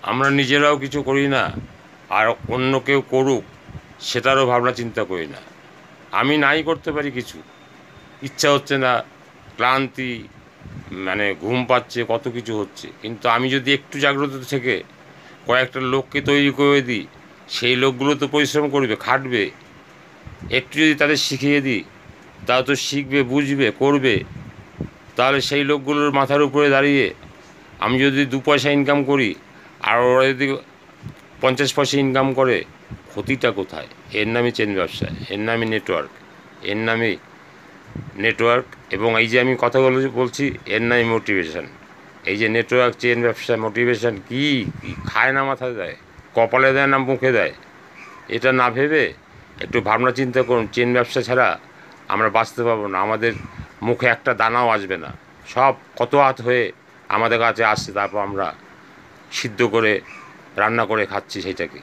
আমরা নিজেরাও কিছু করি না, আর অন্য কেউ করুক সেটারও ভাবনা চিন্তা করি না। আমি নাই করতে পারি কিছু, ইচ্ছা হচ্ছে না, ক্লান্তি, মানে ঘুম পাচ্ছে, কত কিছু হচ্ছে, কিন্তু আমি যদি একটু জাগ্রত থেকে কয়েকটা লোককে তৈরি করে দিই, সেই লোকগুলো তো পরিশ্রম করবে, খাটবে, একটু যদি তাদের শিখিয়ে দিই, তারা তো শিখবে, বুঝবে, করবে। তাহলে সেই লোকগুলোর মাথার উপরে দাঁড়িয়ে আমি যদি 2 পয়সা ইনকাম করি, আর ওরা যদি 50 পয়সা ইনকাম করে, ক্ষতিটা কোথায়? এর নামই চেন ব্যবসা, এর নামই নেটওয়ার্ক, এর নামই নেটওয়ার্ক। এবং এই যে আমি কথা বলছি, এর নামই মোটিভেশন। এই যে নেটওয়ার্ক, চেন ব্যবসা, মোটিভেশন কি খায় না মাথায় দেয়, কপালে দেয় না মুখে দেয়, এটা না ভেবে একটু ভাবনা চিন্তা করুন। চেন ব্যবসা ছাড়া আমরা বাঁচতে পারবো না, আমাদের মুখে একটা দানাও আসবে না। সব কত হাত হয়ে আমাদের কাছে আসছে, তারপর আমরা সিদ্ধ করে রান্না করে খাচ্ছি সেইটাকে।